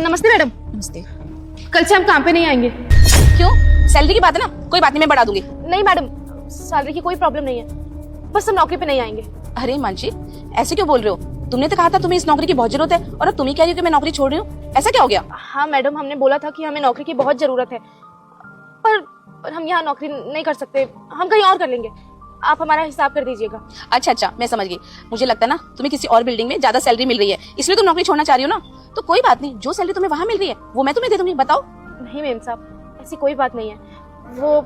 नमस्ते मैडम। नमस्ते। कल से हम काम पे नहीं आएंगे। क्यों? सैलरी की बात है ना, कोई बात नहीं, मैं बढ़ा दूंगी। नहीं मैडम, सैलरी की कोई प्रॉब्लम नहीं है, बस हम नौकरी पे नहीं आएंगे। अरे मानसी, ऐसे क्यों बोल रहे हो? तुमने तो कहा था तुम्हें इस नौकरी की बहुत जरूरत है और अब तुम ही कह रही हो कि मैं नौकरी छोड़ रही हूँ। ऐसा क्या हो गया? हाँ मैडम, हमने बोला था कि हमें नौकरी की बहुत जरूरत है, पर हम यहाँ नौकरी नहीं कर सकते, हम कहीं और कर लेंगे। आप हमारा हिसाब कर दीजिएगा। अच्छा, मैं समझ गई। मुझे लगता है ना तुम्हें किसी और बिल्डिंग में ज्यादा सैलरी मिल रही है, इसलिए तुम नौकरी छोड़ना चाह रही हो ना। तो कोई बात नहीं, जो सैलरी तुम्हें वहां मिल रही है वो मैं तुम्हें दे दूंगी। बताओ। नहीं मेम साहब, ऐसी कोई बात नहीं है। वो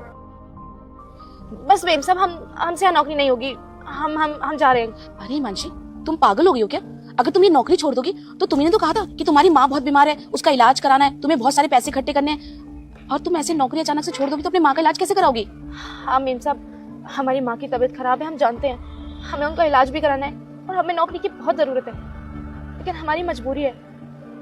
बस मेम साहब, हमसे यहाँ नौकरी नहीं होगी, हम जा रहे हैं। अरे मानसी, तुम पागल हो गई हो क्या? अगर तुम ये नौकरी छोड़ दोगी तो तुमने तो कहा था कि तुम्हारी माँ बहुत बीमार है, उसका इलाज कराना है, तुम्हें बहुत सारे पैसे इकट्ठे करने हैं, और तुम ऐसे नौकरी अचानक से छोड़ दोगी तो अपनी माँ का इलाज कैसे कराओगी? हाँ मेम साहब, हमारी माँ की तबीयत खराब है, हम जानते हैं, हमें उनका इलाज भी कराना है और हमें नौकरी की बहुत जरूरत है, लेकिन हमारी मजबूरी है,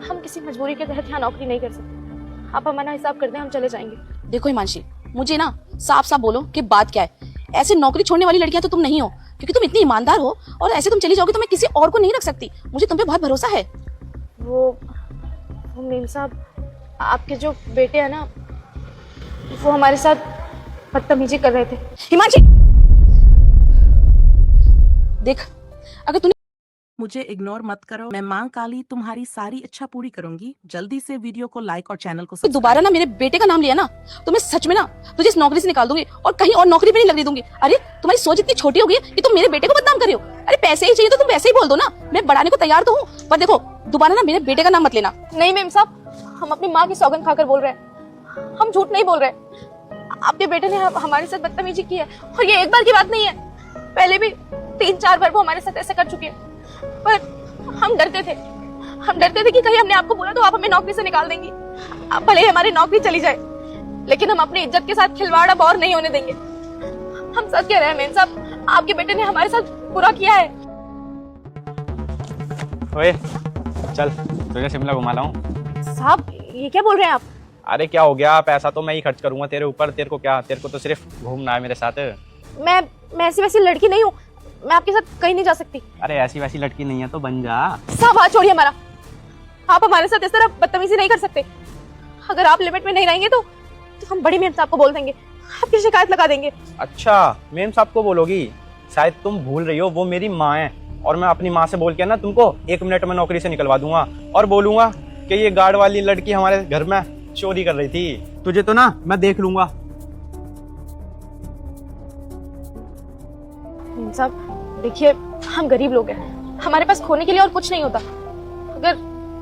हम किसी मजबूरी के तहत यहाँ नौकरी नहीं कर सकते। आप हमारा हिसाब कर दें, हम चले जाएंगे। देखो हिमांशी, मुझे ना साफ साफ बोलो कि बात क्या है। ऐसे नौकरी छोड़ने वाली लड़कियां तो तुम नहीं हो, क्योंकि तुम इतनी ईमानदार हो, और ऐसे तुम चली जाओगी तो मैं किसी और को नहीं रख सकती। मुझे तुम पे बहुत भरोसा है। वो मेम साहब, आपके जो बेटे हैं ना, वो हमारे साथ बदतमीजी कर रहे थे। हिमांशी, देख, अगर तूने मुझे इग्नोर मत करो। मैं मां काली तुम्हारी सारी इच्छा पूरी करूंगी। जल्दी से वीडियो को लाइक और चैनल को दोबारा ना मेरे बेटे का नाम लिया ना तो मैं सच में ना तुझे इस नौकरी से निकाल दूंगी और कहीं और नौकरी पे नहीं लगने दूंगी। अरे तुम्हारी सोच इतनी छोटी हो गई है कि तुम मेरे बेटे को बदनाम कर रही हो। अरे पैसे ही चाहिए तो तुम वैसे ही बोल दो ना, मैं बढ़ाने को तैयार तो हूँ, पर देखो दोबारा ना मेरे बेटे का नाम मत लेना। नहीं मेम साहब, हम अपनी माँ की सौगंध खाकर बोल रहे हैं, हम झूठ नहीं बोल रहे। आपके बेटे ने हमारे साथ बदतमीजी की है, और ये एक बार की बात नहीं है, पहले भी 3-4 बार वो हमारे साथ ऐसा कर चुके हैं। पर हम डरते थे कि कहीं हमने आपको बोला तो आप हमें नौकरी से निकाल देंगी। आप भले ही हमारी नौकरी चली जाए, लेकिन हम अपनी इज्जत के साथ खिलवाड़ अब और नहीं होने देंगे। हम सच कह रहे हैं मेम साहब, आपके बेटे ने हमारे साथ बुरा किया है। ओए चल, तुझे शिमला घुमा लाऊं। साहब ये क्या बोल रहे हैं आप? अरे क्या हो गया, पैसा तो मैं ही खर्च करूंगा तेरे ऊपर। तेरे को क्या, तेरे को तो सिर्फ घूमना है मेरे साथ। मैं ऐसी वैसी लड़की नहीं हूँ, मैं आपके साथ कहीं नहीं जा सकती। अरे ऐसी वैसी लड़की नहीं है तो बन जा। साहब हाथ छोड़िए हमारा, आप हमारे साथ इस तरह बदतमीजी नहीं कर सकते। अगर आप लिमिट में नहीं रहेंगे तो हम बड़ी मेम साहब को बोल देंगे, आपकी शिकायत लगा देंगे। अच्छा, मेम साहब को बोलोगी? शायद तुम भूल रही हो, वो मेरी माँ है, और मैं अपनी माँ से बोल के ना तुमको 1 मिनट में नौकरी से निकलवा दूंगा, और बोलूंगा कि ये गार्ड वाली लड़की हमारे घर में चोरी कर रही थी। तुझे तो ना मैं देख लूंगा। मेम साहब देखिए, हम गरीब लोग हैं, हमारे पास खोने के लिए और कुछ नहीं होता। अगर